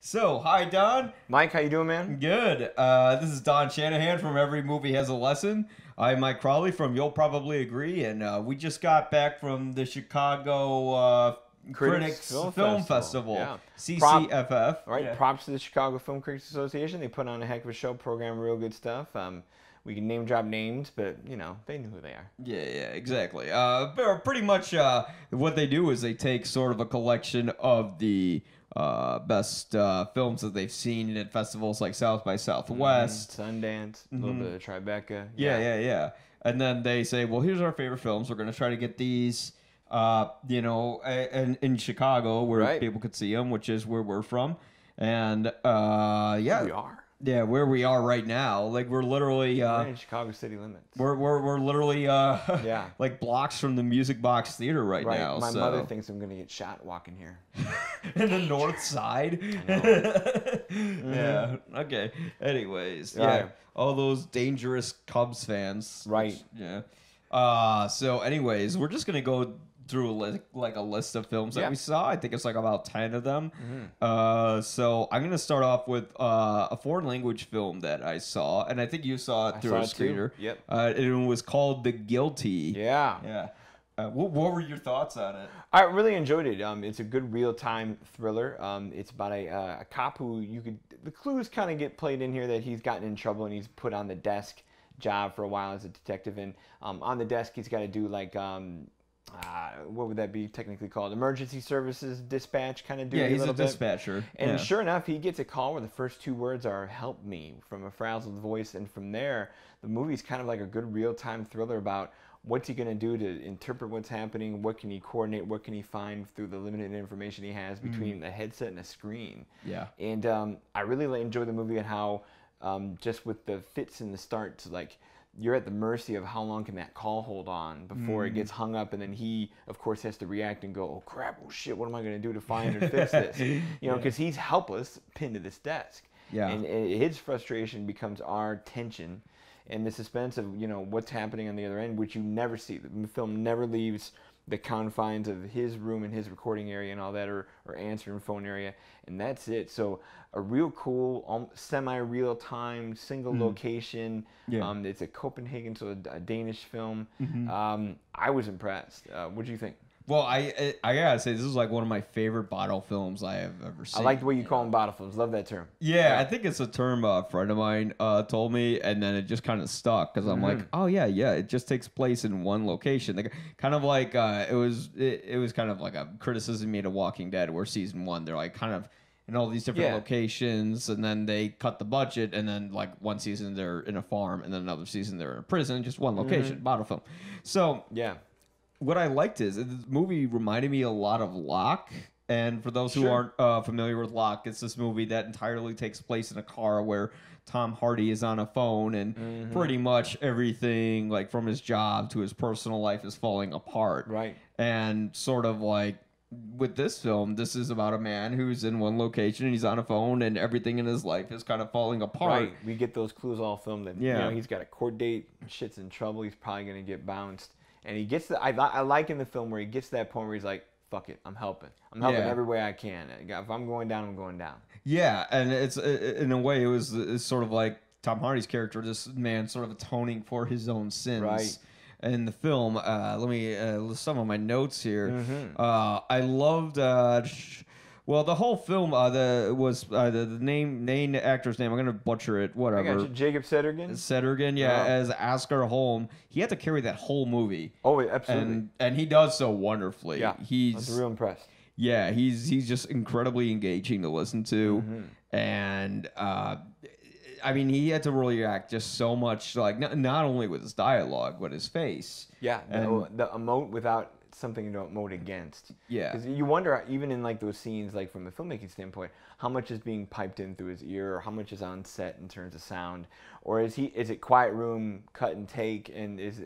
So, hi Don. Mike, how you doing, man? Good. This is Don Shanahan from Every Movie Has a Lesson. I'm Mike Crawley from You'll Probably Agree, and we just got back from the Chicago Critics Film Festival, Yeah. CCFF. Right. Yeah. Props to the Chicago Film Critics Association. They put on a heck of a show, program real good stuff. We can name drop names, but they knew who they are. Yeah, exactly. But pretty much what they do is they take sort of a collection of the best films that they've seen at festivals like South by Southwest. Sundance, a little bit of Tribeca. Yeah. And then they say, well, here's our favorite films. We're going to try to get these, in Chicago where Right. people could see them, which is where we're from. And, We are. Yeah, where we are right now. Like, we're literally, We're in Chicago city limits. we're literally, Yeah. like blocks from the Music Box Theater right Right. now. My so. mother thinks I'm gonna get shot walking here. In the north side. Mm-hmm. Yeah. Okay. Anyways, yeah. Right. All those dangerous Cubs fans. Right. which- yeah. So anyways, we're just gonna go through like a list of films that Yeah. we saw. I think it's like about 10 of them. Mm-hmm. So I'm gonna start off with a foreign language film that I saw, and I think you saw it I through saw a it too. screener. Yep. It was called The Guilty. Yeah. Yeah. What were your thoughts on it? I really enjoyed it. It's a good real-time thriller. It's about a cop who the clues kind of get played in here that he's gotten in trouble and he's put on the desk job for a while as a detective. And on the desk, he's got to do like what would that be technically called? Emergency services dispatch kind of duty. Yeah, he's a little bit. dispatcher. And Yeah. sure enough, he gets a call where the first two words are "help me" from a frazzled voice, and from there, the movie's kind of like a good real-time thriller about what's he going to do to interpret what's happening, what can he coordinate, what can he find through the limited information he has between a headset and a screen. Yeah. And I really enjoy the movie and how just with the fits in the start, like you're at the mercy of how long can that call hold on before it gets hung up, and then he, of course, has to react and go, "Oh crap! Oh shit! What am I going to do to find and fix this?" Because he's helpless, pinned to this desk. Yeah. And his frustration becomes our tension, and the suspense of what's happening on the other end, which you never see. The film never leaves the confines of his room and his recording area and all that, or answering phone area, and that's it. So a real cool, semi-real-time, single location. Yeah. It's a Copenhagen, so a Danish film. I was impressed. What do you think? Well, I gotta say this is like one of my favorite bottle films I have ever seen. I like the way you call them bottle films. Love that term. Yeah, I think it's a term a friend of mine told me, and then it just kind of stuck because I'm like, oh yeah, it just takes place in one location. Like, kind of like it was kind of like a criticism made of Walking Dead, where season 1 they're like kind of in all these different Yeah. locations, and then they cut the budget, and then like one season they're in a farm, and then another season they're in a prison, just one location, bottle film. So Yeah. what I liked is this movie reminded me a lot of Locke. And for those who Sure. aren't familiar with Locke, it's this movie that entirely takes place in a car where Tom Hardy is on a phone, and pretty much everything, like from his job to his personal life, is falling apart. Right. And sort of like with this film, this is about a man who's in one location and he's on a phone, and everything in his life is kind of falling apart. Right. We get those clues all filmed. That, Yeah. he's got a court date. Shit's in trouble. He's probably going to get bounced. And he gets I like in the film where he gets to that point where he's like, fuck it. I'm helping. I'm helping Yeah. every way I can. If I'm going down, I'm going down. Yeah, and it's in a way it's sort of like Tom Hardy's character, this man sort of atoning for his own sins. Right. In the film, let me list some of my notes here. Mm-hmm. I loved. Well, the whole film the name actor's name. I'm gonna butcher it. I Whatever. got you. Jacob Sedergin. Sedergin, as Oscar Holm. He had to carry that whole movie. Oh, absolutely. And he does so wonderfully. Yeah. I was He's real impressed. yeah, he's just incredibly engaging to listen to, and I mean, he had to really act just so much, like not only with his dialogue, but his face. Yeah. And- The emote without something to emote against. Yeah. Because you wonder, even in like those scenes, like from the filmmaking standpoint, how much is being piped in through his ear, or how much is on set in terms of sound, or is it quiet room, cut and take, and is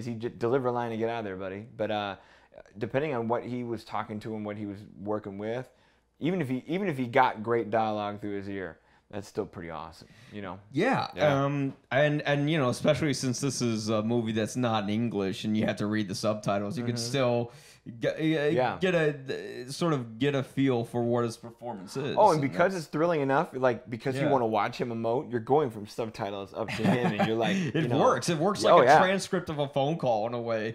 he just deliver a line and get out of there, buddy? But depending on what he was talking to and what he was working with, even if he got great dialogue through his ear, that's still pretty awesome, Yeah. Yeah. And especially since this is a movie that's not in English and you have to read the subtitles, you can still, get a feel for what his performance is. Oh, and because it's thrilling enough, like because you want to watch him emote, you're going from subtitles up to him, and you're like, it works. It works like a transcript of a phone call in a way,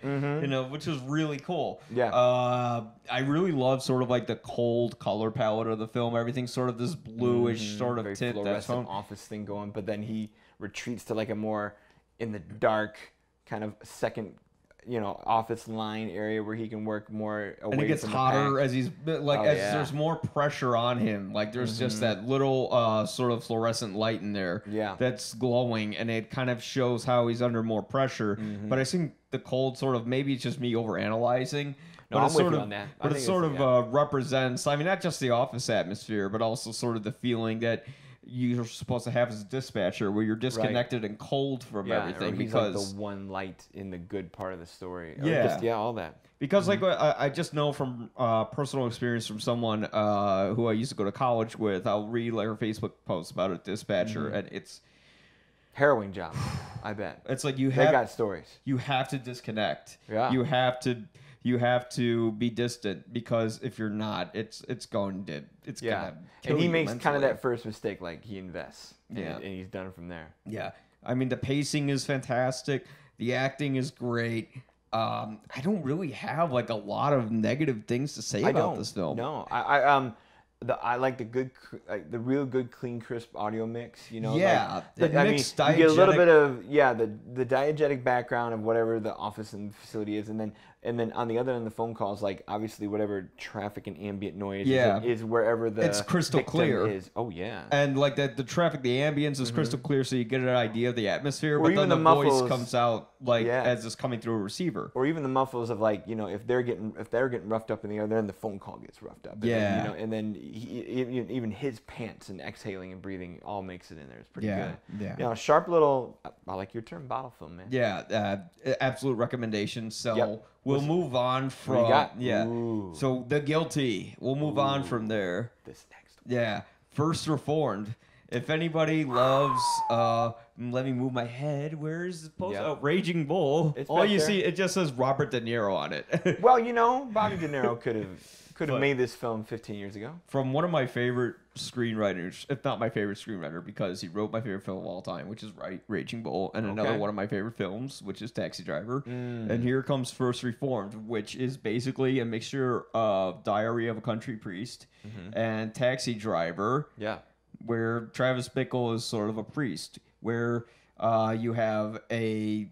which is really cool. Yeah. I really love sort of like the cold color palette of the film. Everything's sort of this bluish sort of very tint. Fluorescent office thing going, but then he retreats to like a more in the dark kind of second, office line area where he can work more away. And it gets hotter as he's there's more pressure on him. Like there's just that little sort of fluorescent light in there that's glowing, and it kind of shows how he's under more pressure. But I think the cold sort of, maybe it's just me overanalyzing. No, but I'm with you on that. But it sort of represents, I mean, not just the office atmosphere, but also sort of the feeling that you're supposed to have as a dispatcher, where you're disconnected and cold from everything. Or he's like the one light in the good part of the story. All that. Because like I just know from personal experience from someone who I used to go to college with, I'll read like her Facebook posts about a dispatcher, and it's harrowing job. I bet. It's like they got stories. You have to disconnect. Yeah. You have to be distant, because if you're not, it's gonna kill and he you makes mentally. kind of that first mistake, like he invests, and he's done from there. Yeah, I mean the pacing is fantastic, the acting is great. I don't really have like a lot of negative things to say about this film. No, I like the real good, clean, crisp audio mix. The mixed diegetic. You get a little bit of the diegetic background of whatever the office and facility is, and then on the other end of the phone calls, like obviously whatever traffic and ambient noise is wherever it's crystal clear is. Oh yeah, and like the traffic, the ambience is crystal clear, so you get an idea of the atmosphere. Or but even then the voice muffles, comes out as it's coming through a receiver. Or even the muffles of like if they're getting roughed up in the air, then the phone call gets roughed up. And then even his pants and exhaling and breathing all makes it in there. It's pretty good. Yeah. Sharp little. I like your term, bottle film, man. Yeah. Absolute recommendation. So we'll move on from. So The Guilty. We'll move on from there. This next one. Yeah. First Reformed. If anybody loves, let me move my head. Where is the post? Oh, Raging Bull. All you see, it just says Robert De Niro on it. Well, Bobby De Niro could have made this film 15 years ago. From one of my favorite screenwriters, if not my favorite screenwriter, because he wrote my favorite film of all time, which is Raging Bull, and another one of my favorite films, which is Taxi Driver. And here comes First Reformed, which is basically a mixture of Diary of a Country Priest and Taxi Driver. Yeah. Where Travis Bickle is sort of a priest, where you have a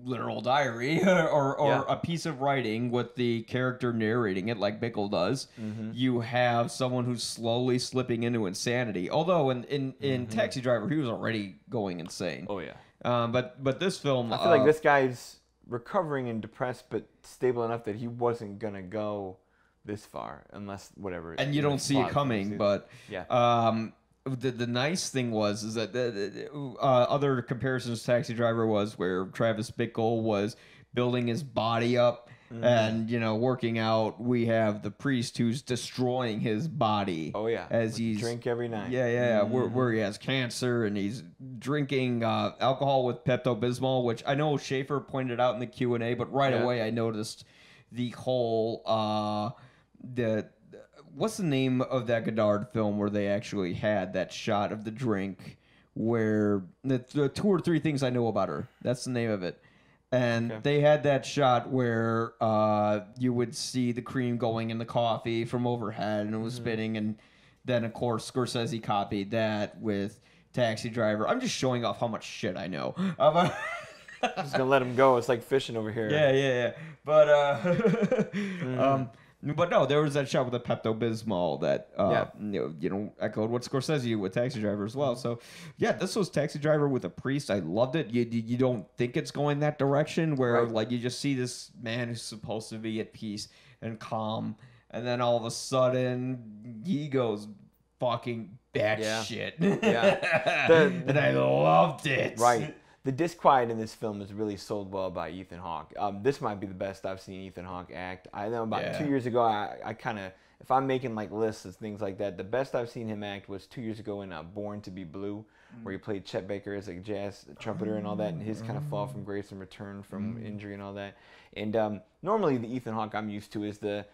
literal diary or a piece of writing with the character narrating it like Bickle does. You have someone who's slowly slipping into insanity. Although in Taxi Driver, he was already going insane. Oh, yeah. But this film... I feel like this guy's recovering and depressed, but stable enough that he wasn't going to go this far unless whatever. And you don't see it coming, but... The nice thing is that the other comparisons to Taxi Driver was where Travis Bickle was building his body up and working out. We have the priest who's destroying his body. Oh yeah, as he's drink every night. Yeah. Where he has cancer and he's drinking alcohol with Pepto-Bismol, which I know Schaefer pointed out in the Q&A, but right away I noticed the whole what's the name of that Godard film where they actually had that shot of the drink, where the 2 or 3 things I know about her. That's the name of it. And they had that shot where you would see the cream going in the coffee from overhead and it was spinning. And then, of course, Scorsese copied that with Taxi Driver. I'm just showing off how much shit I know. Just going to let him go. It's like fishing over here. Yeah. But... But no, there was that shot with the Pepto-Bismol that echoed what Scorsese with Taxi Driver as well. So yeah, this was Taxi Driver with a priest. I loved it. You don't think it's going that direction where like you just see this man who's supposed to be at peace and calm, and then all of a sudden he goes fucking batshit. And I loved it. Right. The disquiet in this film is really sold well by Ethan Hawke. This might be the best I've seen Ethan Hawke act. I know about 2 years ago, I kind of if I'm making like lists of things like that, the best I've seen him act was 2 years ago in Born to Be Blue, where he played Chet Baker as a jazz trumpeter and all that, and his kind of fall from grace and return from injury and all that. And normally the Ethan Hawke I'm used to is the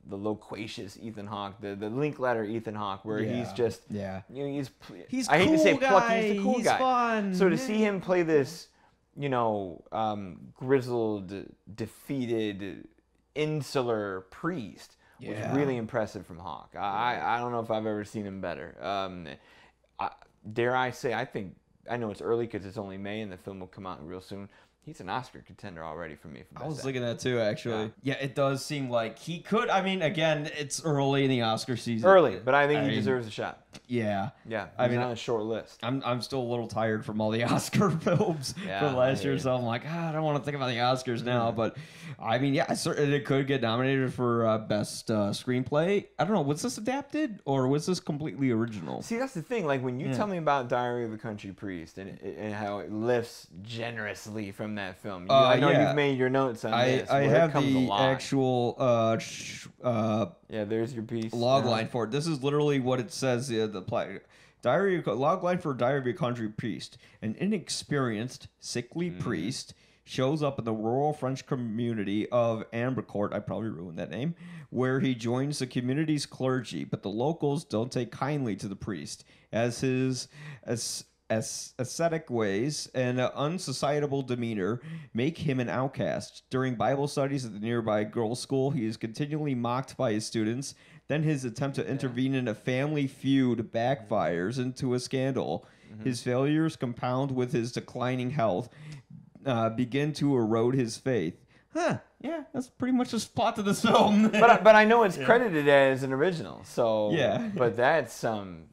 loquacious Ethan Hawke, the Linklater Ethan Hawke, where he's just, he's I hate cool to say guy. plucky, he's the cool he's guy. Fun. So to see him play this, grizzled, defeated, insular priest was really impressive from Hawke. I don't know if I've ever seen him better. Dare I say, I know it's early because it's only May and the film will come out real soon. He's an Oscar contender already for me. I was looking at that too, actually. Yeah, it does seem like he could. I mean, again, it's early in the Oscar season. Early, but I think he deserves a shot. Yeah. Yeah, he's on a short list. I'm still a little tired from all the Oscar films from last year, so I'm like, I don't want to think about the Oscars now. But, I mean, yeah, certainly it could get nominated for Best Screenplay. I don't know, was this adapted or was this completely original? See, that's the thing. Like, when you tell me about Diary of a Country Priest and how it lifts generously from that film, I know you've made your notes on this. I have the actual there's your piece. Log line for it. This is literally what it says. The log line for Diary of a Country Priest. An inexperienced, sickly priest shows up in the rural French community of Ambricourt, I probably ruined that name, where he joins the community's clergy, but the locals don't take kindly to the priest, as his ascetic ways and unsocietable demeanor make him an outcast. During Bible studies at the nearby girls' school, he is continually mocked by his students. Then his attempt to intervene in a family feud backfires into a scandal. His failures, compound with his declining health, begin to erode his faith. Yeah, that's pretty much the plot to this film. but I know it's credited as an original, so but that's some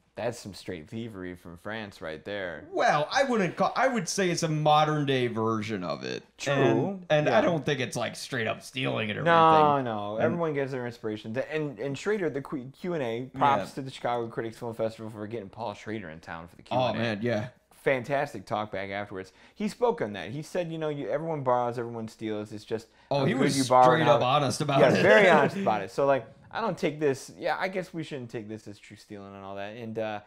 straight thievery from France right there. Well, I would say it's a modern day version of it. True. And I don't think it's like straight up stealing it or anything. No. Everyone gets their inspirations. And Schrader, the Q&A, props to the Chicago Critics Film Festival for getting Paul Schrader in town for the Q&A. Oh, man, yeah. Fantastic talk back afterwards. He spoke on that. He said, everyone borrows, everyone steals. It's just he was straight up honest about it. Yeah, very honest about it. So, like, I don't take this. Yeah, I guess we shouldn't take this as true stealing and all that. And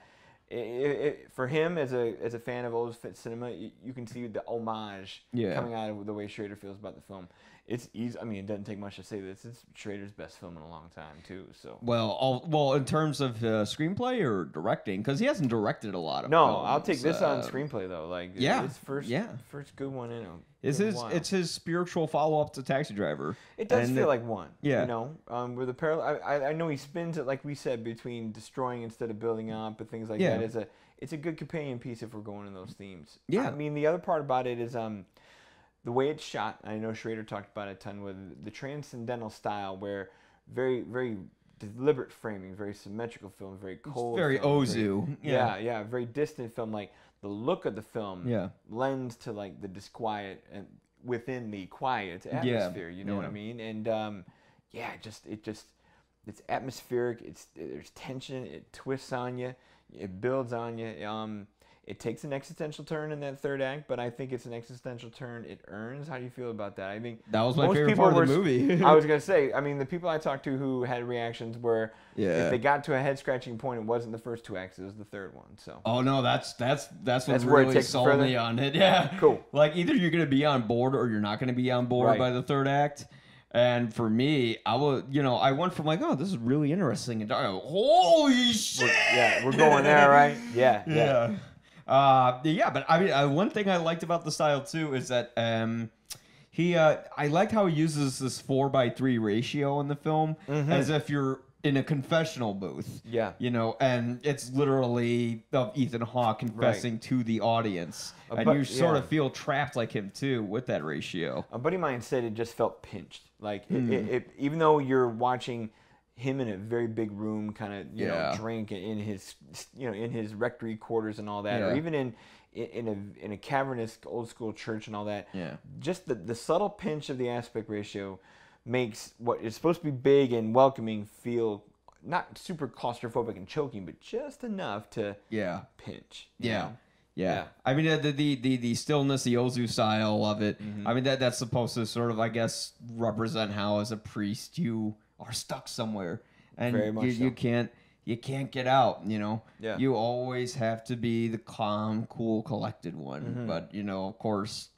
for him, as a fan of old cinema, you can see the homage coming out of the way Schrader feels about the film. It's easy. I mean, it doesn't take much to say this. It's Schrader's best film in a long time, too. So well, in terms of screenplay or directing, because he hasn't directed a lot of. No, films, I'll take this on screenplay though. Like his first good one in him. It's his spiritual follow up to Taxi Driver. It does feel like one. Yeah. Where the parallel. I know he spins it like we said between destroying instead of building up and things like that. It's a good companion piece if we're going in those themes. Yeah. I mean, the other part about it is the way it's shot. I know Schrader talked about it a ton with the transcendental style, where very, very deliberate framing, very symmetrical film, very cold. It's very Ozu. Very distant film. Like the look of the film lends to like the disquiet and within the quiet atmosphere. You know what I mean? And it's atmospheric. There's tension. It twists on you. It builds on you. It takes an existential turn in that third act, but I think it's an existential turn it earns. How do you feel about that? I think that was my favorite part of the movie. I was gonna say, I mean, the people I talked to who had reactions were, if they got to a head scratching point, it wasn't the first two acts; it was the third one. So. Oh no, that's what really sold me on it. Yeah, cool. Like either you're gonna be on board or you're not gonna be on board by the third act. And for me, I went from like, oh, this is really interesting, and holy shit! We're going there, right? Yeah. But I mean, one thing I liked about the style too is that I liked how he uses this 4:3 ratio in the film, as if you're in a confessional booth. Yeah. And it's literally of Ethan Hawke confessing to the audience, and you sort of feel trapped like him too with that ratio. A buddy of mine said it just felt pinched, like even though you're watching him in a very big room, kind of drink in his rectory quarters and all that, or even in a cavernous old school church and all that. Yeah. Just the subtle pinch of the aspect ratio makes what is supposed to be big and welcoming feel not super claustrophobic and choking, but just enough to pinch. Yeah. I mean, the stillness, the Ozu style of it. I mean, that's supposed to sort of, I guess, represent how as a priest you are stuck somewhere, and Very much you can't get out. Yeah. You always have to be the calm, cool, collected one. But of course,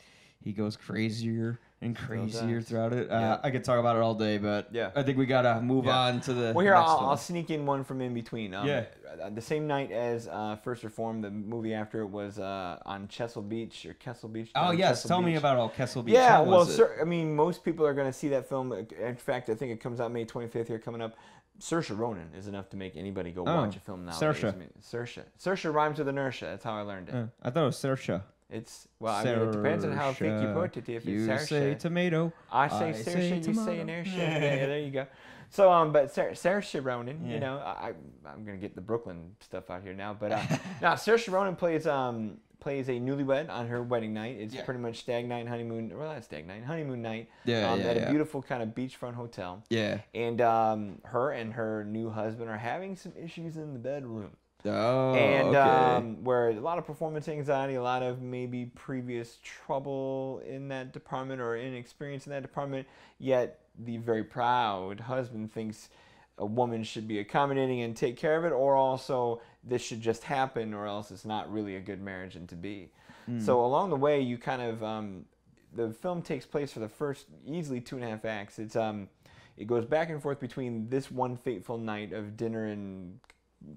he goes crazier and crazier throughout it. I could talk about it all day, but I think we gotta move on to the. Well, here next I'll one. sneak in one from in between. The same night as First Reformed, the movie after it was on Chesil Beach or Kessel Beach. Oh yes, tell me about all Kessel Beach. Yeah, well, I mean, most people are going to see that film. In fact, I think it comes out May 25th here coming up. Saoirse Ronan is enough to make anybody go watch a film now. Saoirse rhymes with inertia. That's how I learned it. I thought it was Saoirse. It's I mean, it depends on how thick you put it. If you it's Saoirse, say tomato. I say Saoirse, you say inertia. Yeah, there you go. So, but Saoirse Ronan, I'm gonna get the Brooklyn stuff out here now. But now Saoirse Ronan plays a newlywed on her wedding night. It's pretty much stag night, honeymoon. Well, not stag night, honeymoon night. At a beautiful kind of beachfront hotel. Yeah. And her and her new husband are having some issues in the bedroom. Oh, and okay. Where a lot of performance anxiety, a lot of maybe previous trouble in that department or inexperience in that department, yet the very proud husband thinks a woman should be accommodating and take care of it, or also this should just happen, or else it's not really a good marriage and to be. So along the way, you kind of the film takes place for the first easily 2.5 acts. It goes back and forth between this one fateful night of dinner and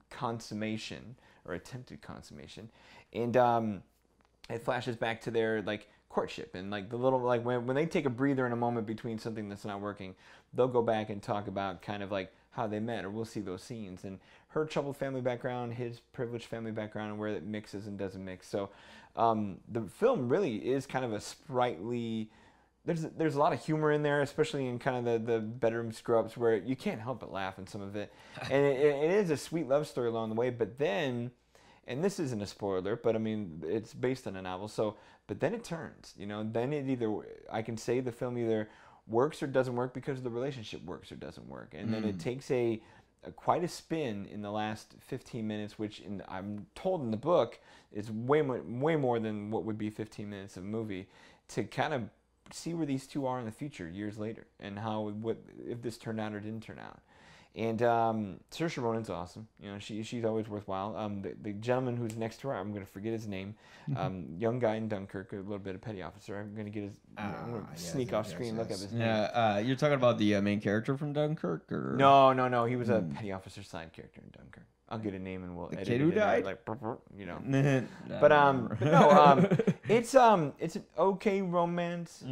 consummation or attempted consummation, and it flashes back to their courtship and the little when they take a breather in a moment between something that's not working, they'll go back and talk about kind of how they met, or we'll see those scenes and her troubled family background, his privileged family background, and where it mixes and doesn't mix. So the film really is kind of a sprightly. There's a lot of humor in there, especially in kind of the bedroom scrubs, where you can't help but laugh in some of it. And it is a sweet love story along the way. But then, and this isn't a spoiler, but I mean, it's based on a novel. So, but then it turns, then it either, I can say the film either works or doesn't work because the relationship works or doesn't work. And then it takes quite a spin in the last 15 minutes, which I'm told in the book is way more than what would be 15 minutes of a movie, to kind of see where these two are in the future years later, and if this turned out or didn't turn out. And Saoirse Ronan's awesome. She's always worthwhile. The gentleman who's next to her, I'm going to forget his name. Young guy in Dunkirk, a little bit of petty officer. I'm going to get his. I'm going to sneak off screen, look up his name. Yeah, you're talking about the main character from Dunkirk, or no. He was a petty officer side character in Dunkirk. I'll get a name and we'll edit kid who it died. But no, it's an okay romance.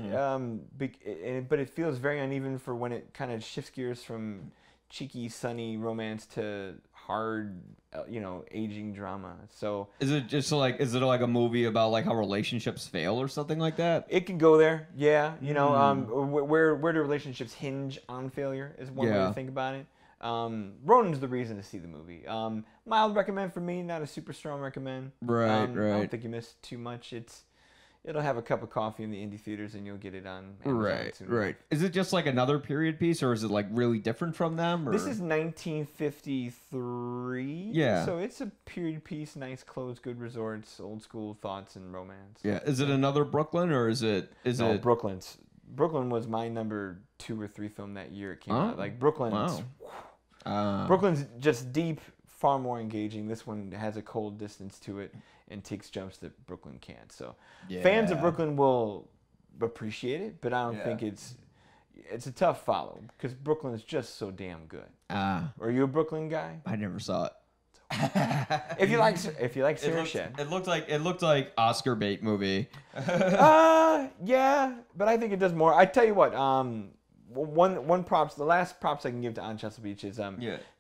But it feels very uneven for when it kind of shifts gears from cheeky, sunny romance to hard, aging drama. So is it just is it like a movie about how relationships fail or something like that? It can go there, yeah. Where do relationships hinge on failure is one way to think about it. Ronan's the reason to see the movie. Mild recommend for me, not a super strong recommend. Right. I don't think you missed too much. It'll have a cup of coffee in the indie theaters, and you'll get it on Amazon soon. Right. Is it just another period piece, or is it really different from them? Or? This is 1953. Yeah. So it's a period piece, nice clothes, good resorts, old school thoughts and romance. Yeah. Is it another Brooklyn, or is it? No, Brooklyn was my number 2 or 3 film that year it came out. Brooklyn's. Wow. Brooklyn's just deep, far more engaging. This one has a cold distance to it and takes jumps that Brooklyn can't. So fans of Brooklyn will appreciate it, but I don't think it's a tough follow because Brooklyn is just so damn good. Are you a Brooklyn guy? I never saw it. If you like Saoirse, it looked like Oscar bait movie. Yeah, but I think it does more. I tell you what, one props, the last props I can give to On Chesil Beach is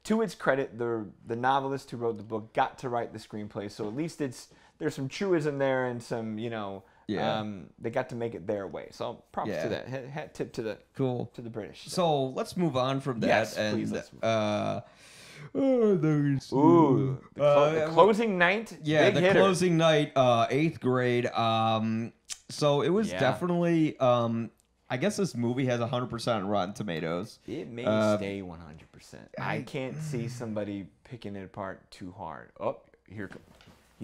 to its credit, the novelist who wrote the book got to write the screenplay, so at least there's some truism there and some they got to make it their way. So props to that. Hat tip to the British. So let's move on from that. Yes, and, please. Let's move. The closing night. Yeah, big hitter. Closing night, 8th grade. So it was definitely. I guess this movie has 100% Rotten Tomatoes. It may stay 100%. I can't see somebody picking it apart too hard. Oh,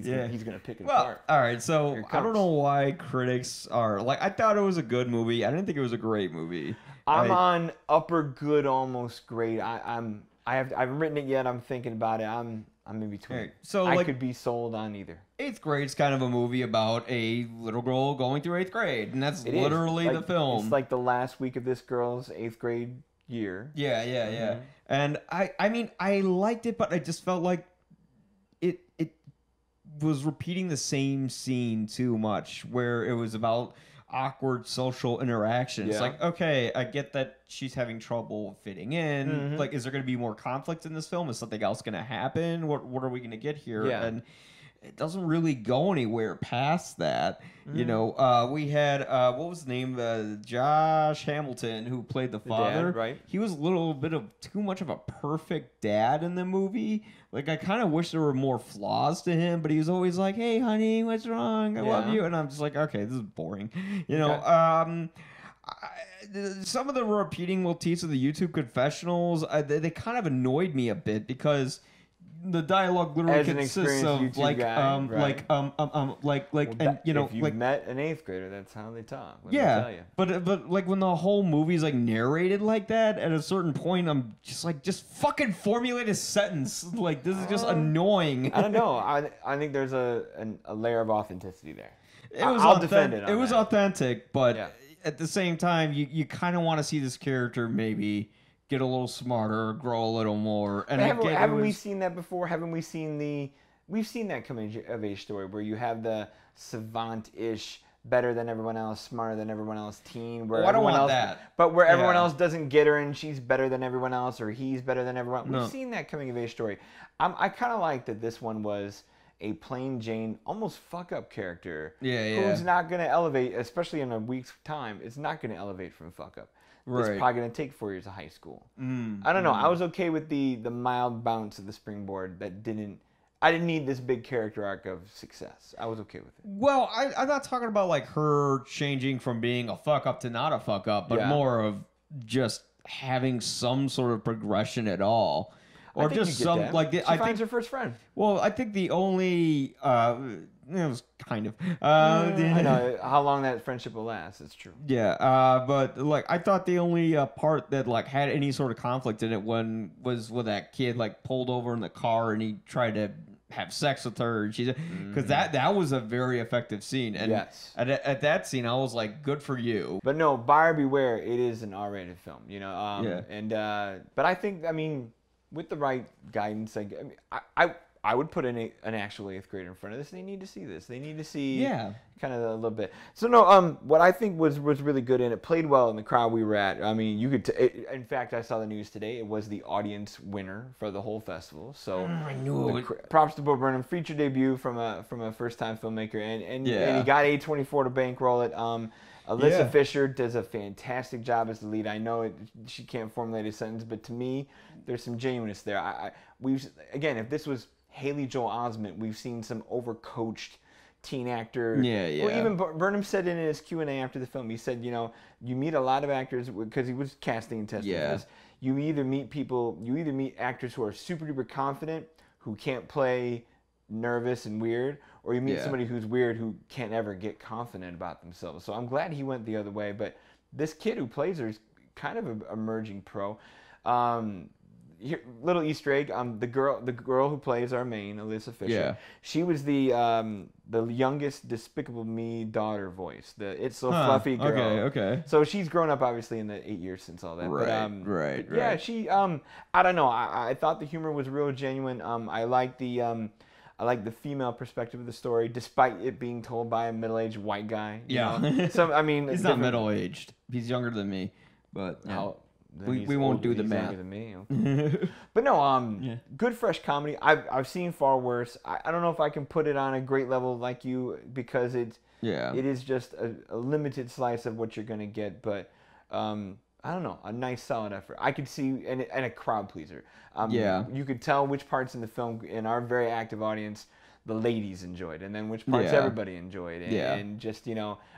he's gonna pick it well, apart. All right, so I don't know why critics are like. I thought it was a good movie. I didn't think it was a great movie. I'm on upper good, almost great. I haven't written it yet. I'm thinking about it. I'm in between. Right, so I could be sold on either. 8th Grade's kind of a movie about a little girl going through 8th grade, and that's literally the film. It's like the last week of this girl's 8th grade year. Yeah. And I mean, I liked it, but I just felt like it was repeating the same scene too much, where it was about awkward social interaction. It's like, okay, I get that she's having trouble fitting in. Like, is there going to be more conflict in this film? Is something else going to happen? What are we going to get here? Yeah. And it doesn't really go anywhere past that. You know, we had what was the name? Josh Hamilton, who played the father. Dad, right? He was a little bit of too much of a perfect dad in the movie. Like, I kind of wish there were more flaws to him, but he was always like, "Hey, honey, what's wrong? I love you." And I'm just like, okay, this is boring. You know, some of the repeating motifs of the YouTube confessionals, they kind of annoyed me a bit because the dialogue literally consists of YouTube like, guy, right. and you know, if you've like met an 8th grader, that's how they talk. Yeah, tell you. but like when the whole movie's like narrated like that, at a certain point, I'm just like, just fucking formulate a sentence. Like, this is just annoying. I don't know. I think there's a layer of authenticity there. I'll defend it. It was authentic, but Yeah. at the same time, you kind of want to see this character maybe get a little smarter, grow a little more. And haven't we seen that before? Haven't we seen we've seen that coming of age story where you have the savant-ish, better than everyone else, smarter than everyone else teen. Where I don't want that. But where everyone else doesn't get her and she's better than everyone else, or he's better than everyone. We've seen that coming of age story. I kind of like that this one was a plain Jane, almost fuck up character. Who's not going to elevate, especially in a week's time. It's not going to elevate from fuck up. Right. It's probably going to take 4 years of high school. I don't know. I was okay with the mild bounce of the springboard that I didn't need this big character arc of success. I was okay with it. Well, I'm not talking about like her changing from being a fuck up to not a fuck up, but more of just having some sort of progression at all. Or just some that. Like she finds her first friend. Well, I think the only it was kind of I know how long that friendship will last. It's true. Yeah, but like I thought the only part that like had any sort of conflict in it was when that kid like pulled over in the car and he tried to have sex with her, and she's because that was a very effective scene. And at that scene, I was like, good for you. But no, buyer beware. It is an R-rated film, you know. And but I think with the right guidance, I would put an actual 8th grader in front of this. They need to see this. They need to see kind of a little bit. So no, what I think was really good, and it played well in the crowd we were at. I mean, you could. In fact, I saw the news today. It was the audience winner for the whole festival. So I knew it. Props to Bo Burnham, feature debut from a first-time filmmaker, and he got A24 to bankroll it. Alyssa Fisher does a fantastic job as the lead. I know she can't formulate a sentence, but to me, there's some genuineness there. Again, if this was Haley Joel Osment, we've seen some overcoached teen actor. Well, even Burnham said in his Q&A after the film, he said, you meet a lot of actors, because he was casting and testing this. You either meet actors who are super duper confident, who can't play nervous and weird, or you meet somebody who's weird who can't ever get confident about themselves. So I'm glad he went the other way. But this kid who plays her is kind of an emerging pro. Little Easter egg: the girl who plays our main, Alyssa Fisher. She was the youngest Despicable Me daughter voice. The It's So Fluffy girl. Okay. So she's grown up obviously in the 8 years since all that. Right. Yeah, she. I don't know. I thought the humor was real genuine. I like the female perspective of the story, despite it being told by a middle-aged white guy. You know? So I mean, he's not middle-aged. He's younger than me, but we won't do the math. Than me. Okay. But no, good fresh comedy. I've seen far worse. I don't know if I can put it on a great level like you, because it is just a limited slice of what you're gonna get. But I don't know, a nice solid effort. I could see and a crowd pleaser. You could tell which parts in the film, in our very active audience, the ladies enjoyed, and then which parts everybody enjoyed. And just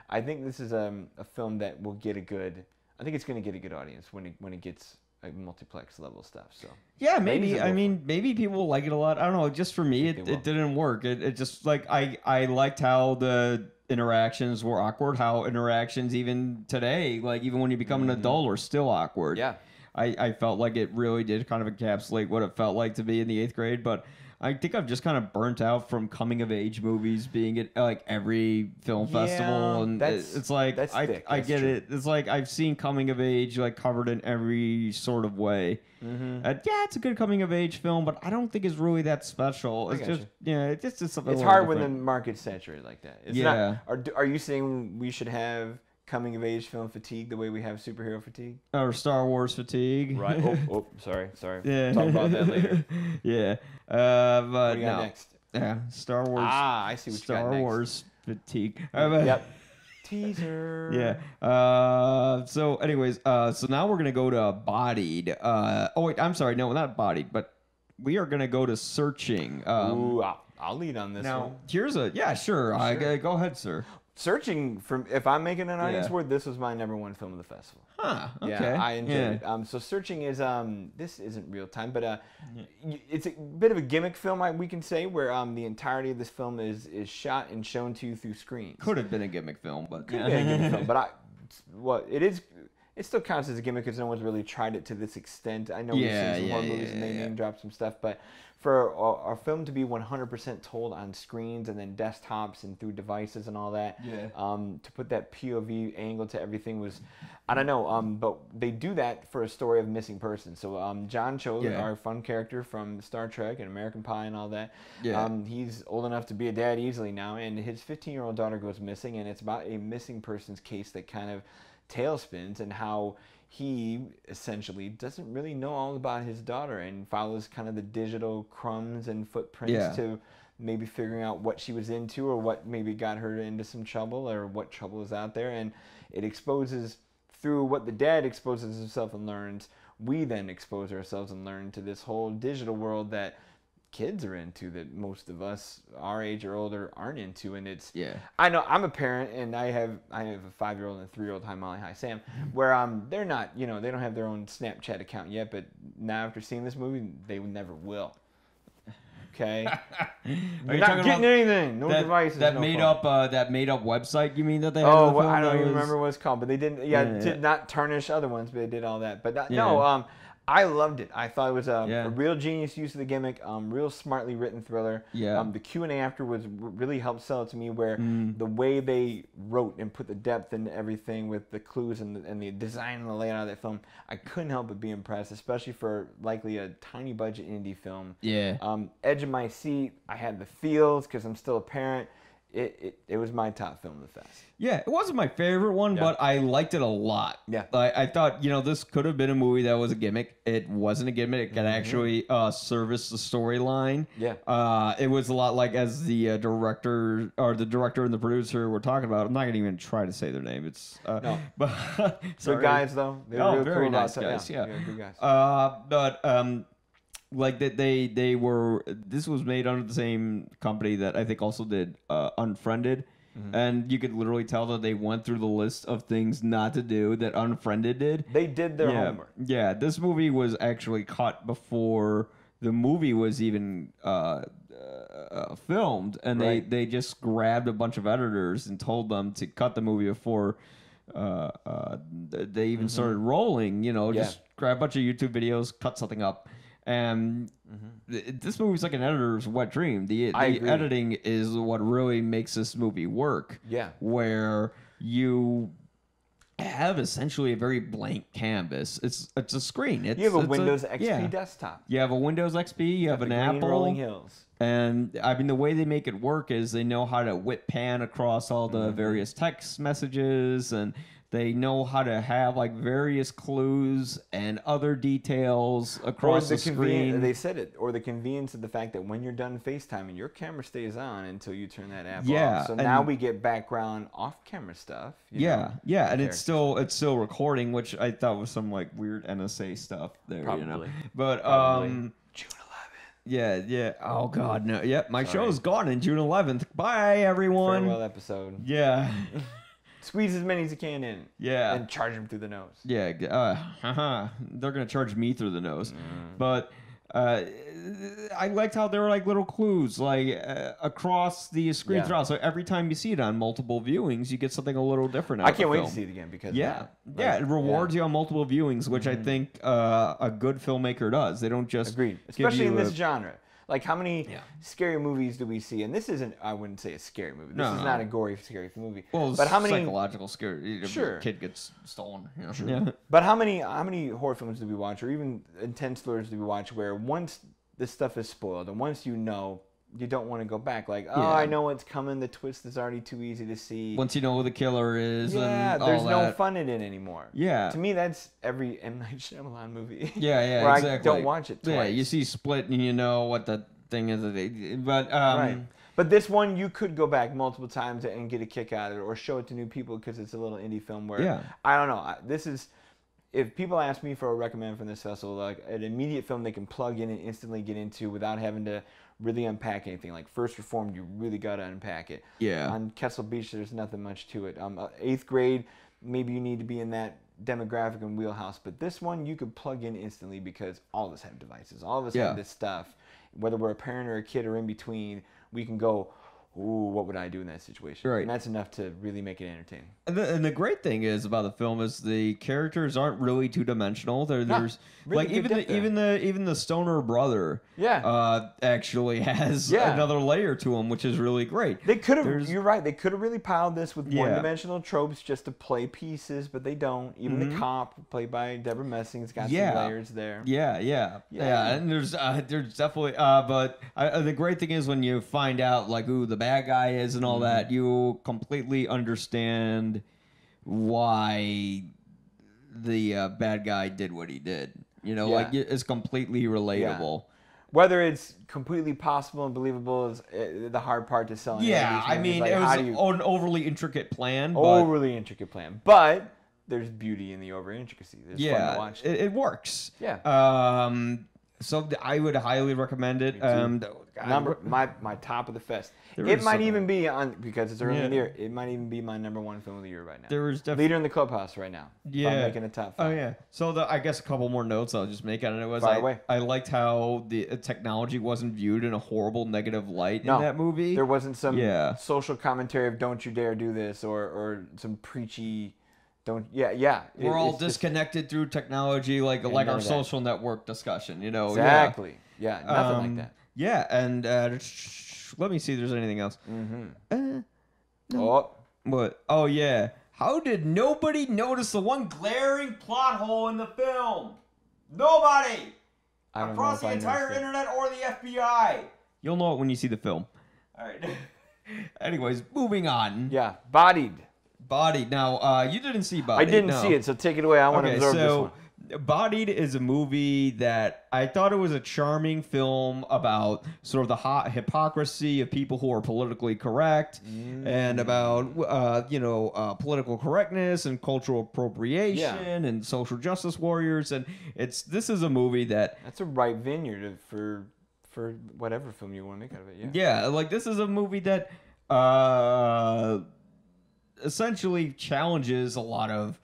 I think this is a film that will get I think it's going to get a good audience when it gets like multiplex level stuff. So yeah, maybe. I mean, maybe people like it a lot. I don't know. Just for me, it didn't work. It just like I liked how the interactions were awkward. How interactions even today, like even when you become an adult, are still awkward. Yeah. I felt like it really did kind of encapsulate what it felt like to be in the 8th grade, but I think I'm just kind of burnt out from coming of age movies being at like every film festival, and it's like I get it. It's like I've seen coming of age like covered in every sort of way. Yeah, it's a good coming of age film, but I don't think it's really that special. It's just it's just something. It's hard when the market's saturated like that. It's not. Are you saying we should have coming of age film fatigue the way we have superhero fatigue or Star Wars fatigue? Right. Sorry. Yeah. Talk about that later. Yeah. But what do you got next? Yeah, Star Wars. I see what you got next. Star Wars fatigue. Yep. Teaser. Yeah. So, anyways, so now we're gonna go to Bodied. Oh wait, I'm sorry. No, not Bodied, but we are gonna go to Searching. Ooh, I'll lead on this one. Here's sure. Go ahead, sir. Searching, if I'm making an audience word, this was my #1 film of the festival. Huh. Okay. Yeah, I enjoyed it. So Searching is this isn't real time, but it's a bit of a gimmick film, we can say, where the entirety of this film is shot and shown to you through screens. Could have been a gimmick film, but could have been a gimmick film, but it is. It still counts as a gimmick because no one's really tried it to this extent. I know we've seen some horror movies and they name drop some stuff, but for our film to be 100% told on screens and then desktops and through devices and all that, to put that POV angle to everything was, I don't know, but they do that for a story of missing persons. So John Cho, our fun character from Star Trek and American Pie and all that, he's old enough to be a dad easily now, and his 15-year-old daughter goes missing, and it's about a missing persons case that kind of tailspins and how he essentially doesn't really know all about his daughter and follows kind of the digital crumbs and footprints to maybe figuring out what she was into or what maybe got her into some trouble or what trouble is out there. And it exposes, through what the dad exposes himself and learns, we then expose ourselves and learn to this whole digital world that kids are into, that most of us our age or older aren't into. And it's I know I'm a parent and I have a 5-year-old and a 3-year-old. Hi Molly, hi Sam, where they're not, they don't have their own Snapchat account yet, but now after seeing this movie they never will. Okay. You're not getting anything. No devices. That no made phone. up that made up website. You mean that they? Had I don't even remember what it's called, but they didn't. Did not tarnish other ones, but they did all that. But no. I loved it. I thought it was a real genius use of the gimmick, real smartly written thriller. The Q&A afterwards really helped sell it to me, where the way they wrote and put the depth into everything with the clues and the design and the layout of that film, I couldn't help but be impressed, especially for likely a tiny budget indie film. Edge of my seat. I had the feels because I'm still a parent. It was my top film of the fest. Yeah, it wasn't my favorite one, but I liked it a lot. I thought, this could have been a movie that was a gimmick. It wasn't a gimmick. It could actually service the storyline. It was a lot like, as the director and the producer were talking about. I'm not going to even try to say their name. It's no. But good guys though. They were very cool nice guys. Yeah, good guys. But like that they were, this was made under the same company that I think also did Unfriended, and you could literally tell that they went through the list of things not to do that Unfriended did. They did their homework. Yeah, this movie was actually cut before the movie was even filmed, and they just grabbed a bunch of editors and told them to cut the movie before they even started rolling. Just grab a bunch of YouTube videos, cut something up. And this movie's like an editor's wet dream. The editing is what really makes this movie work. Where you have essentially a very blank canvas. It's a screen. You have a Windows XP desktop. You have a Windows XP. You have an Apple. Rolling Hills. And I mean, the way they make it work is they know how to whip pan across all the various text messages, and they know how to have like various clues and other details across the screen. They said it, or the convenience of the fact that when you're done FaceTiming, your camera stays on until you turn that app off. So now we get background off-camera stuff. And it's still recording, which I thought was some like weird NSA stuff there. Probably. But June 11th. Yeah. Oh God, no. Yep, my show is gone on June 11th. Bye, everyone. Farewell episode. Yeah. Squeeze as many as you can in. Yeah. And charge them through the nose. Yeah. They're going to charge me through the nose. But I liked how there were like little clues like across the screen throughout. So every time you see it on multiple viewings, you get something a little different. I can't wait to see it again because it rewards you on multiple viewings, which I think a good filmmaker does. They don't just agreed, especially in this genre. Like how many scary movies do we see? And this isn't, I wouldn't say a scary movie. This is not a gory, scary movie. Well, but how many psychological scary? Kid gets stolen. You know? Yeah. But how many horror films do we watch, or even intense thrillers do we watch, where once this stuff is spoiled and once you know, you don't want to go back. Like, I know what's coming. The twist is already too easy to see. Once you know who the killer is, and there's all no that. Fun in it anymore. Yeah. To me, that's every M. Night Shyamalan movie. Yeah, where exactly. I don't watch it twice. Yeah, you see Split and you know what the thing is. But right. But this one, you could go back multiple times and get a kick out of it, or show it to new people because it's a little indie film where I don't know. This is. If people ask me for a recommend from this festival, like an immediate film they can plug in and instantly get into without having to really unpack anything. Like First Reformed, you really got to unpack it. Yeah. On Kessel Beach, there's nothing much to it. 8th grade, maybe you need to be in that demographic and wheelhouse. But this one, you could plug in instantly because all of us have devices. All of us have this stuff. Whether we're a parent or a kid or in between, we can go, ooh, what would I do in that situation? Right. And that's enough to really make it entertaining. And the great thing is about the film is the characters aren't really two-dimensional. There's really like even the stoner brother actually has another layer to him, which is really great. They could have you're right, they could have really piled this with one-dimensional tropes just to play pieces, but they don't. Even the cop played by Deborah Messing's got some layers there. Yeah. And there's definitely but the great thing is when you find out like who the bad guy is and all that, you completely understand why the bad guy did what he did. You know, like it's completely relatable. Whether it's completely possible and believable is the hard part to sell. I mean, like, it was an overly intricate plan. But there's beauty in the over intricacy. It's fun to watch. It works. Yeah. So I would highly recommend it. My top of the fest. It might even be on, because it's early in the year. It might even be my #1 film of the year right now. There was Leader in the Clubhouse right now. Yeah, I'm making a top 5. Oh yeah. So I guess a couple more notes I'll just make on it was I liked how the technology wasn't viewed in a horrible negative light in that movie. There wasn't some social commentary of "Don't you dare do this" or some preachy. We're all disconnected through technology, like our social network discussion. You know. Exactly. Yeah. Nothing like that. Yeah, and let me see if there's anything else. No. What? Oh, yeah. How did nobody notice the one glaring plot hole in the film? Nobody! Across the entire internet or the FBI. You'll know it when you see the film. All right. Anyways, moving on. Yeah, Bodied. Now, you didn't see Bodied. I didn't see it, so take it away. I want to observe this one. Bodied is a movie that I thought it was a charming film about sort of the hypocrisy of people who are politically correct and about, political correctness and cultural appropriation and social justice warriors. And this is a movie that... That's a right vineyard for whatever film you want to make out of it, Yeah, like this is a movie that essentially challenges a lot of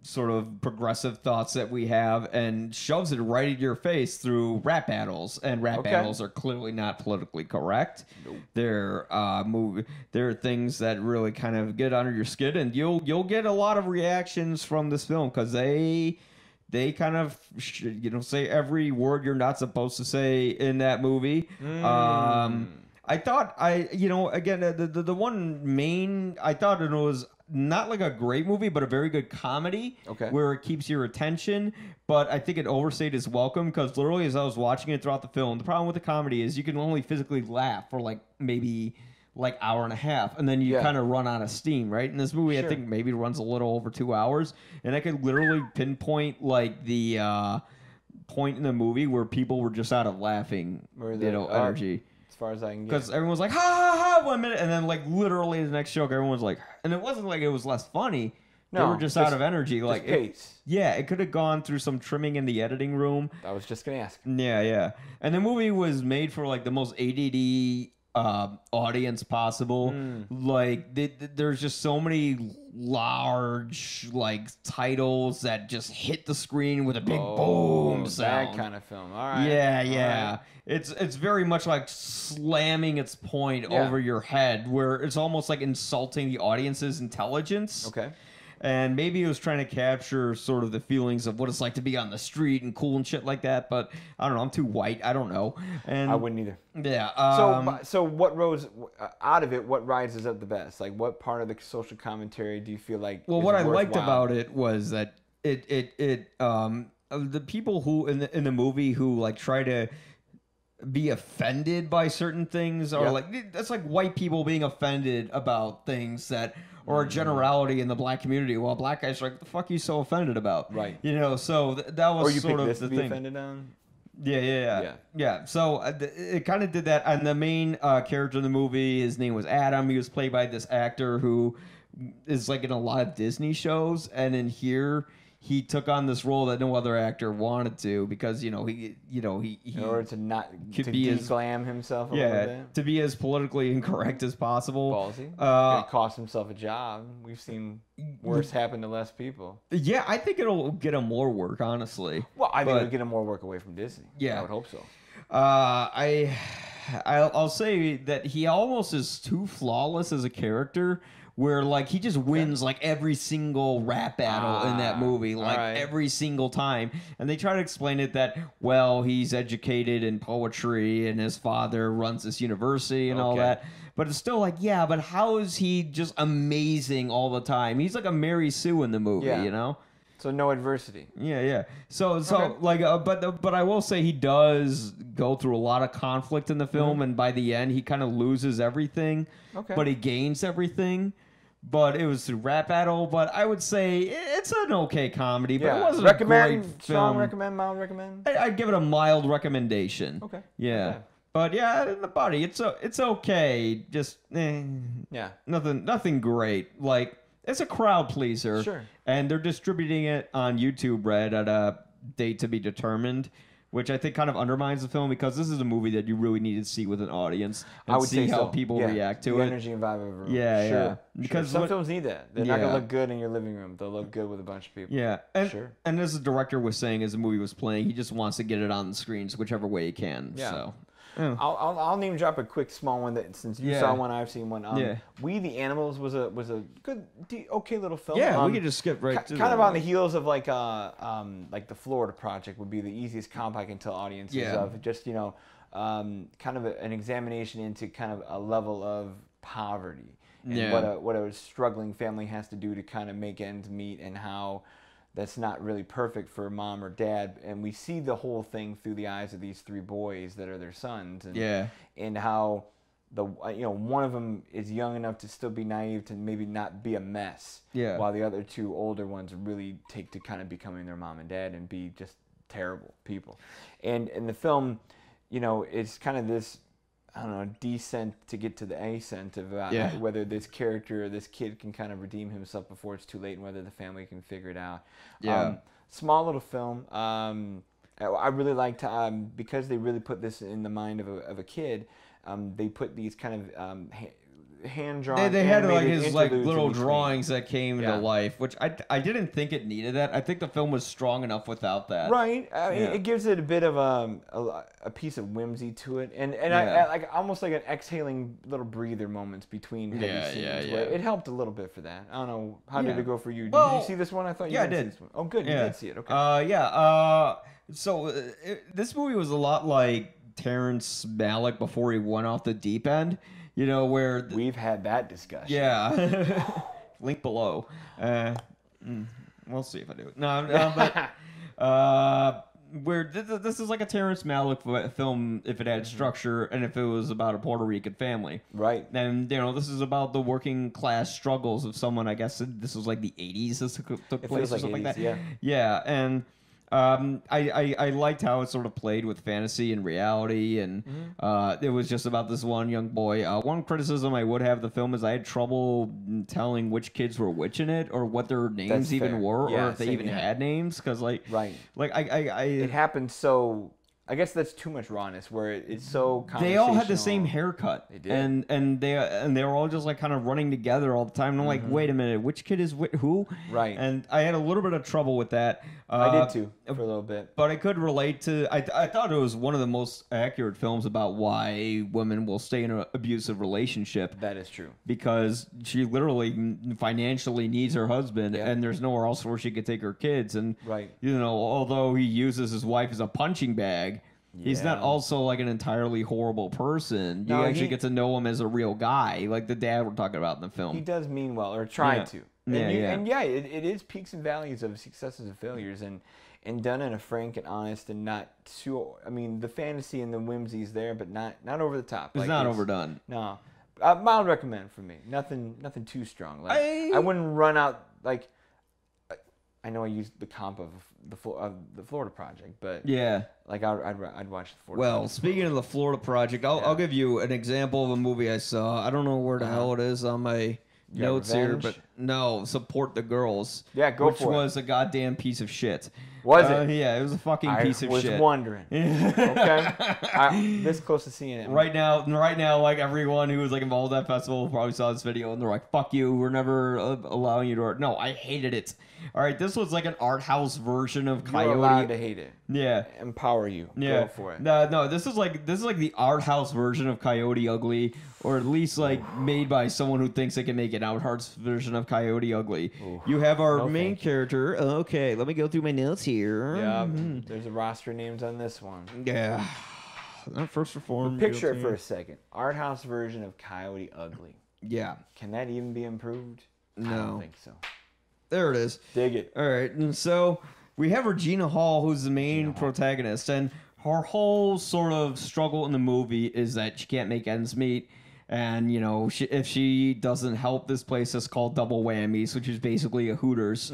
sort of progressive thoughts that we have and shoves it right in your face through rap battles. And rap battles are clearly not politically correct. Nope. They're things that really kind of get under your skin, and you'll get a lot of reactions from this film because they kind of say every word you're not supposed to say in that movie. I thought again the one main I thought it was not like a great movie, but a very good comedy where it keeps your attention. But I think it overstayed its welcome because literally as I was watching it throughout the film, the problem with the comedy is you can only physically laugh for like maybe like hour and a half, and then you kind of run out of steam, right? In this movie, I think maybe it runs a little over 2 hours, and I could literally pinpoint like the point in the movie where people were just out of laughing, energy. As far as I can get. Because everyone's like, ha, ha, ha, 1 minute. And then, like, literally the next joke, everyone's like, and it wasn't like it was less funny. No, they were just out of energy. Like, pace. It could have gone through some trimming in the editing room. I was just going to ask. Yeah. And the movie was made for, like, the most ADD audience possible. Like there's just so many large like titles that just hit the screen with a big boom sound. That kind of film. All right. Yeah. Right. It's very much like slamming its point over your head, where it's almost like insulting the audience's intelligence. Okay. And maybe it was trying to capture sort of the feelings of what it's like to be on the street and cool and shit like that. But I don't know. I'm too white. I don't know. And I wouldn't either. Yeah. So what rose out of it? What rises up the best? Like, what part of the social commentary do you feel like? Well, what I liked about it was that the people who in the movie who like try to be offended by certain things are like, that's like white people being offended about things that. Or a generality in the black community, while black guys are like, "The fuck are you so offended about?" Right. You know, so that was or you sort of this the to be thing. Offended on? Yeah. So it kind of did that. And the main character in the movie, his name was Adam. He was played by this actor who is like in a lot of Disney shows, and in here he took on this role that no other actor wanted to, because he in order to not to de-glam himself a little bit. To be as politically incorrect as possible. Ballsy. Gonna cost himself a job. We've seen worse happen to less people. Yeah, I think it'll get him more work, honestly. Well, I think it'll get him more work away from Disney. Yeah, I would hope so. I'll say that he almost is too flawless as a character, where like he just wins like every single rap battle in that movie, like every single time. And they try to explain it that, well, he's educated in poetry and his father runs this university and all that. But it's still like, yeah, but how is he just amazing all the time? He's like a Mary Sue in the movie, you know? So no adversity. Yeah. So like, but I will say he does go through a lot of conflict in the film, and by the end he kind of loses everything, but he gains everything. But it was through rap battle. But I would say it's an okay comedy, but it wasn't a great film. Strong recommend, mild recommend. I'd give it a mild recommendation. Okay. Yeah. Okay. But yeah, in the body, it's okay. Just nothing great. Like, it's a crowd pleaser. Sure. And they're distributing it on YouTube Red at a date to be determined, which I think kind of undermines the film, because this is a movie that you really need to see with an audience and see how people react to it. The energy and vibe of a room. Yeah. Because some films need that. They're not going to look good in your living room. They'll look good with a bunch of people. Yeah. And as the director was saying as the movie was playing, he just wants to get it on the screens whichever way he can. Yeah. So. I'll name drop a quick small one that, since you saw one, I've seen one. We the Animals was a good, okay little film. Yeah, we could just skip right to kind of on the heels of like the Florida Project would be the easiest comp I can tell audiences of just kind of an examination into kind of a level of poverty and what a struggling family has to do to kind of make ends meet, and how that's not really perfect for mom or dad, and we see the whole thing through the eyes of these three boys that are their sons, and how one of them is young enough to still be naive to maybe not be a mess, while the other two older ones really take to kind of becoming their mom and dad and be just terrible people, and the film, it's kind of this, I don't know, descent to get to the ascent of whether this character or this kid can kind of redeem himself before it's too late, and whether the family can figure it out. Small little film. I really liked because they really put this in the mind of a kid. They put these kind of hand drawn. They had like his like little drawings that came to life, which I didn't think it needed that. I think the film was strong enough without that. Right. It gives it a bit of a piece of whimsy to it, and I like almost like an exhaling little breather moments between heavy scenes. Where it helped a little bit for that. I don't know, how did it go for you? Did you see this one? I thought you did. See this one. Oh, good. You did see it. Okay. So this movie was a lot like Terrence Malick before he went off the deep end. Where we've had that discussion. Yeah. Link below. We'll see if I do it. But where this is like a Terrence Malick film if it had structure and if it was about a Puerto Rican family. Right. And, this is about the working class struggles of someone, I guess this was like the 80s this took place or something like that. Yeah. Yeah, and I liked how it sort of played with fantasy and reality, and it was just about this one young boy. One criticism I would have of the film is I had trouble telling which kids were which in it, or what their names even were, or if they even had names, because it happened so I guess that's too much rawness. Where it's so they all had the same haircut. They did, and they were all just like kind of running together all the time. And I'm like, wait a minute, which kid is who? Right. And I had a little bit of trouble with that. I did too for a little bit. But I could relate to. I thought it was one of the most accurate films about why women will stay in an abusive relationship. That is true. Because she literally financially needs her husband, and there's nowhere else where she could take her kids. And you know, although he uses his wife as a punching bag. He's not also like an entirely horrible person. You actually get to know him as a real guy, like the dad we're talking about in the film. He does mean well, or tried to. And it is peaks and valleys of successes and failures, and done in a frank and honest and not too. I mean, the fantasy and the whimsy's there, but not over the top. It's not overdone. No, mild recommend for me. Nothing too strong. Like I wouldn't run out like. I know I used the comp of the Florida Project, but like I'd watch the Florida. Well, Project. Speaking of the Florida Project, I'll give you an example of a movie I saw. I don't know where the hell it is on my notes here, but no, Support the Girls. Yeah, go for it. Which was a goddamn piece of shit. Was it? Yeah, it was a fucking piece of shit. I was wondering. Okay, this close to seeing it. Right now, like everyone who was like involved in that festival probably saw this video and they're like, "Fuck you, we're never allowing you to." No, I hated it. All right, this was like an art house version of Coyote. You're allowed to hate it. Yeah, empower you. Yeah, go for it. No, this is like the art house version of Coyote Ugly, or at least like made by someone who thinks they can make an art house version of Coyote Ugly. Ooh. You have our main character. Okay, let me go through my notes here. Yeah, there's a roster of names on this one. Yeah. First Reformed. Picture it for a second. Art house version of Coyote Ugly. Yeah. Can that even be improved? No. I don't think so. There it is. Dig it. All right. And so we have Regina Hall, who's the main protagonist, and her whole sort of struggle in the movie is that she can't make ends meet. And, you know, if she doesn't help this place that's called Double Whammies, which is basically a Hooters,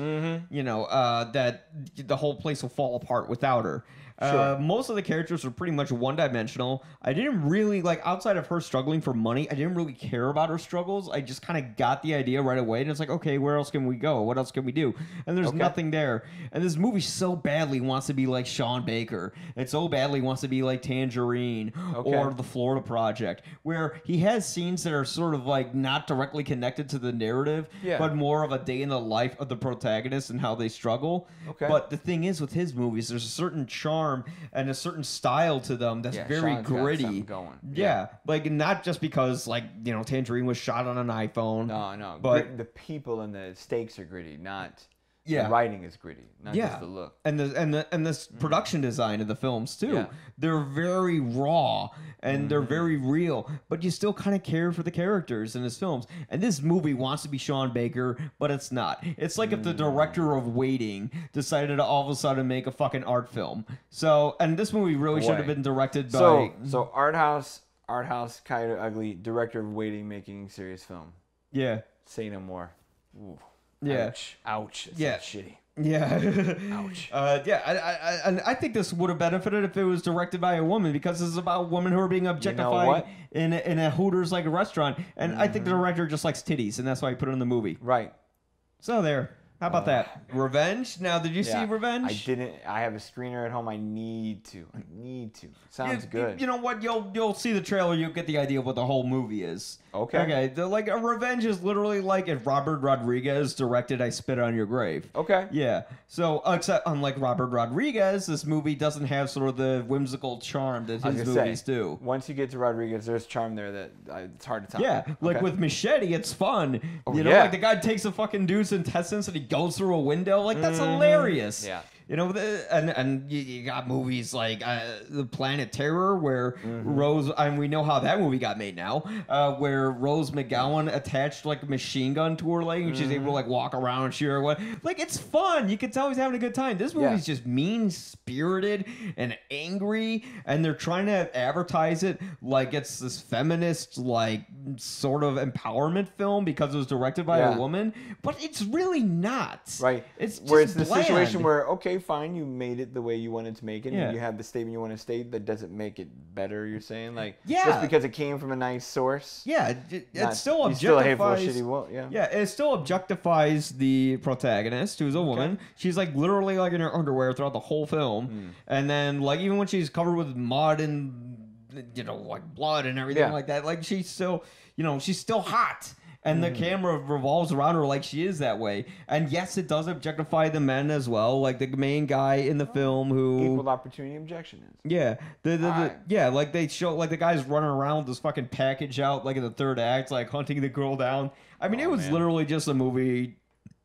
you know, that the whole place will fall apart without her. Sure. Most of the characters are pretty much one-dimensional. I didn't really, like, outside of her struggling for money, I didn't really care about her struggles. I just kind of got the idea right away, and it's like, okay, where else can we go? What else can we do? And there's nothing there. And this movie so badly wants to be like Sean Baker. It so badly wants to be like Tangerine or The Florida Project, where he has scenes that are sort of, like, not directly connected to the narrative, but more of a day in the life of the protagonist and how they struggle. But the thing is, with his movies, there's a certain charm and a certain style to them that's very gritty. Yeah, like not just because, like, you know, Tangerine was shot on an iPhone. No, but the people and the stakes are gritty, not the writing is gritty, not just the look. And this production design of the films too. They're very raw and they're very real, but you still kind of care for the characters in his films. And this movie wants to be Sean Baker, but it's not. It's like if the director of Waiting decided to all of a sudden make a fucking art film. So, and this movie really should have been directed by... So art house, Coyote Ugly, director of Waiting, making serious film. Yeah. Say no more. Ooh. Yeah. Ouch. It's shitty. Yeah. Ouch. I think this would have benefited if it was directed by a woman, because this is about women who are being objectified in a Hooters like a restaurant, and I think the director just likes titties, and that's why he put it in the movie. Right. So there. How about that? Revenge? Now, did you see Revenge? I didn't. I have a screener at home. I need to. Sounds good. You know what? You'll see the trailer. You'll get the idea of what the whole movie is. Okay. Like, a Revenge is literally like if Robert Rodriguez directed I Spit on Your Grave. Okay. Yeah. So, except unlike Robert Rodriguez, this movie doesn't have sort of the whimsical charm that his movies do. Once you get to Rodriguez, there's charm there that it's hard to top. Yeah. Like with Machete, it's fun. You know, like the guy takes a fucking dude's intestines and he goes through a window. Like, that's hilarious. Yeah. You know, and you got movies like The Planet Terror, where Rose, and we know how that movie got made now, where Rose McGowan attached like a machine gun to her leg, and she's able to like walk around and shoot her. Like, it's fun. You can tell he's having a good time. This movie's just mean-spirited and angry, and they're trying to advertise it like it's this feminist, like, sort of empowerment film because it was directed by a woman, but it's really not. Right. It's just where it's the bland. situation where, okay, fine, you made it the way you wanted to make it, and you have the statement you want to state that doesn't make it better, you're saying? Like, just because it came from a nice source? Yeah, it still objectifies... still a hateful, shitty yeah, it still objectifies the protagonist, who's a woman. She's, like, literally, like, in her underwear throughout the whole film. And then, like, even when she's covered with mud and, you know, like, blood and everything like that, like, she's still, you know, she's still hot. And the camera revolves around her like she is that way. And yes, it does objectify the men as well, like the main guy in the film who... Equal opportunity objection is. Yeah. Yeah, like they show, like the guy's running around with this fucking package out, like in the third act, like hunting the girl down. I mean, it was literally just a movie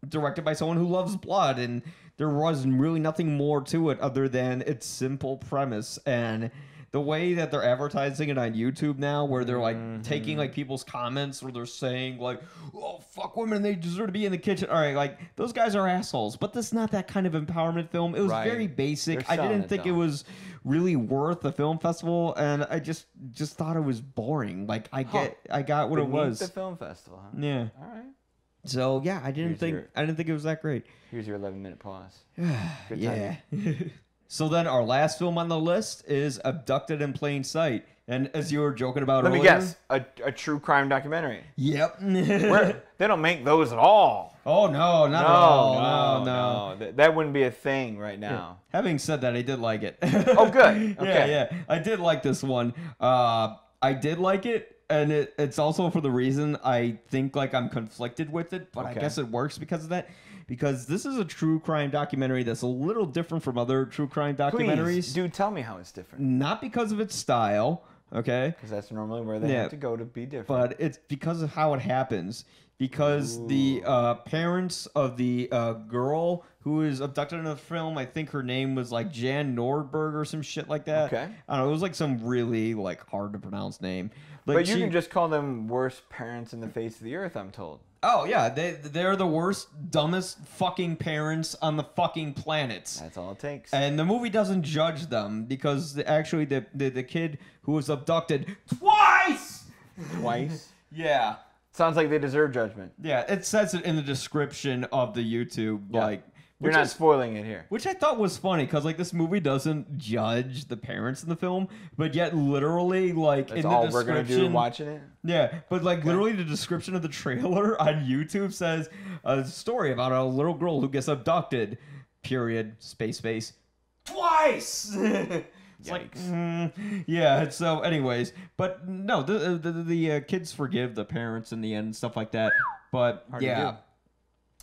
directed by someone who loves blood, and there was really nothing more to it other than its simple premise. And the way that they're advertising it on YouTube now, where they're like taking like people's comments, where they're saying like, "Oh fuck women, they deserve to be in the kitchen." All right, like those guys are assholes. But this is not that kind of empowerment film. It was very basic. I didn't think it was really worth a film festival, and I just thought it was boring. Like I got what it was. The film festival, huh? Yeah. All right. So yeah, I didn't think it was that great. Here's your 11-minute pause. Good yeah. So then our last film on the list is Abducted in Plain Sight. And as you were joking about earlier... Let me guess. A true crime documentary. Yep. They don't make those at all. Oh, no, not at all. No. That wouldn't be a thing right now. Yeah. Having said that, I did like it. Oh, good. Okay. Yeah. I did like this one. I did like it. And it's also for the reason I think like I'm conflicted with it. But I guess it works because of that. Because this is a true crime documentary that's a little different from other true crime documentaries. Please, do tell me how it's different. Not because of its style, okay? Because that's normally where they have to go to be different. But it's because of how it happens. Because the parents of the girl who is abducted in the film, I think her name was like Jan Nordberg or some shit like that. Okay. I don't know. It was like some really like hard to pronounce name. Like but you can just call them worst parents in the face of the earth, I'm told. Oh, yeah. They're the worst, dumbest fucking parents on the fucking planet. That's all it takes. And the movie doesn't judge them because actually the kid who was abducted twice! Twice? Yeah. Sounds like they deserve judgment. Yeah, it says it in the description of the YouTube, like... You're not spoiling it here. Which I thought was funny, because, like, this movie doesn't judge the parents in the film, but yet literally, like, That's in the all description... we're going to do watching it? Yeah, but, like, literally the description of the trailer on YouTube says a story about a little girl who gets abducted, period, space, twice! It's like, yeah, so anyways, but no, the kids forgive the parents in the end and stuff like that, but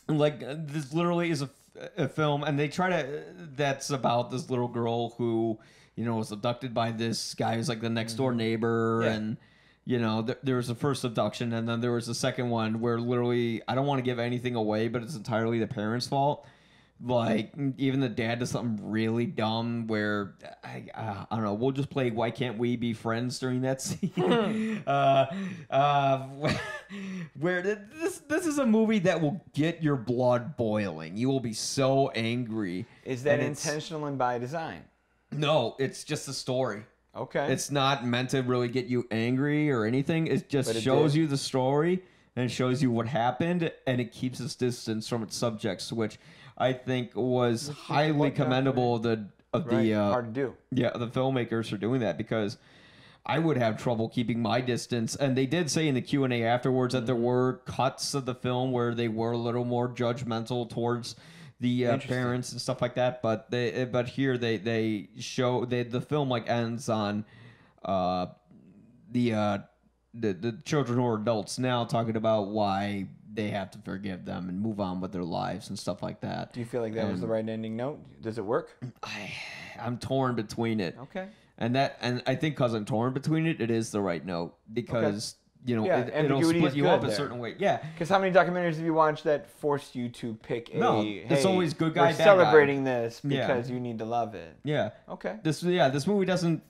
like, this literally is a film, and they try to, that's about this little girl who, you know, was abducted by this guy who's like the next door neighbor, and, you know, there was the first abduction, and then there was the second one where literally, I don't want to give anything away, but it's entirely the parents' fault. Like, even the dad does something really dumb where, I don't know, we'll just play Why Can't We Be Friends during that scene. Where this is a movie that will get your blood boiling. You will be so angry. Is that intentional and by design? No, it's just a story. Okay. It's not meant to really get you angry or anything. It just shows you the story and shows you what happened, and it keeps its distance from its subjects, which I think was highly commendable of the hard to do. Yeah, the filmmakers for doing that, because I would have trouble keeping my distance. And they did say in the Q&A afterwards that there were cuts of the film where they were a little more judgmental towards the parents and stuff like that. But here they show the film like ends on the children who are adults now talking about why they have to forgive them and move on with their lives and stuff like that. Do you feel like that was the right ending note? Does it work? I'm torn between it. Okay. And I think because I'm torn between it, it is the right note, because you know it'll split you up a certain way. Yeah. Because how many documentaries have you watched that forced you to pick it's always good guy, bad guy. We're celebrating this because you need to love it. Yeah. Okay. This movie doesn't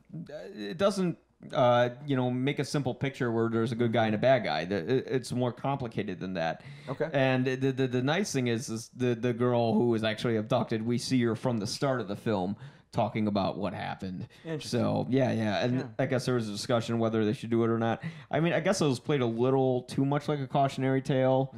make a simple picture where there's a good guy and a bad guy. It's more complicated than that. Okay. And the nice thing is the girl who was actually abducted, we see her from the start of the film talking about what happened. Interesting. So yeah, and I guess there was a discussion whether they should do it or not. I mean, I guess it was played a little too much like a cautionary tale,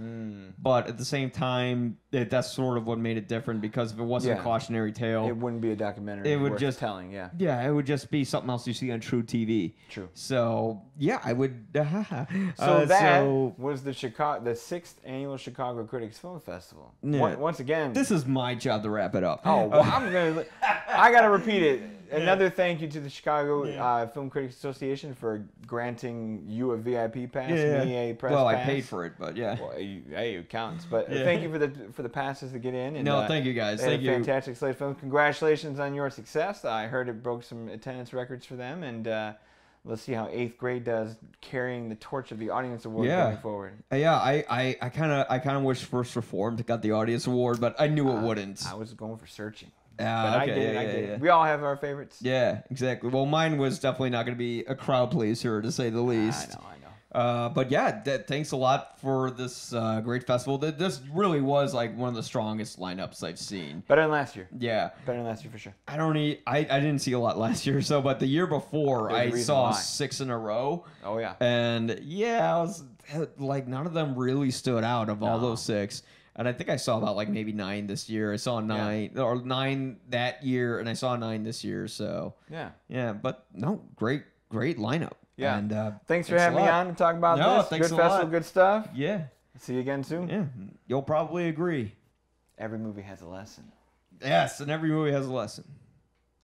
but at the same time, that's sort of what made it different, because if it wasn't a cautionary tale, it wouldn't be a documentary. It would just telling, yeah, it would just be something else you see on True TV. True. So yeah, I would. So that was the 6th annual Chicago Critics Film Festival. Yeah. Once again, this is my job to wrap it up. Oh, well, I gotta repeat it. Another thank you to the Chicago Film Critics Association for granting you a VIP pass, me a press pass. Well, I paid for it, but yeah. Well, it counts. But thank you for the passes to get in. And, thank you guys. Thank you. Fantastic slate of films. Congratulations on your success. I heard it broke some attendance records for them, and let's see how 8th grade does carrying the torch of the Audience Award going forward. Yeah, I kind of wish First Reformed got the Audience Award, but I knew it wouldn't. I was going for Searching. But I did it. We all have our favorites. Yeah, exactly. Well, mine was definitely not going to be a crowd pleaser, to say the least. I know. But yeah, thanks a lot for this great festival. This really was like one of the strongest lineups I've seen. Better than last year. Yeah. Better than last year for sure. I didn't see a lot last year, but the year before I saw 6 in a row. Oh yeah. And yeah, I was like, none of them really stood out of all those 6. And I think I saw about like maybe 9 this year. I saw 9 or 9 that year, and I saw 9 this year. So yeah. But no, great lineup. Yeah. And thanks for having me on to talk about this. Thanks good festival, good stuff. Yeah. See you again soon. Yeah. You'll probably agree. Every movie has a lesson. Yes, and every movie has a lesson.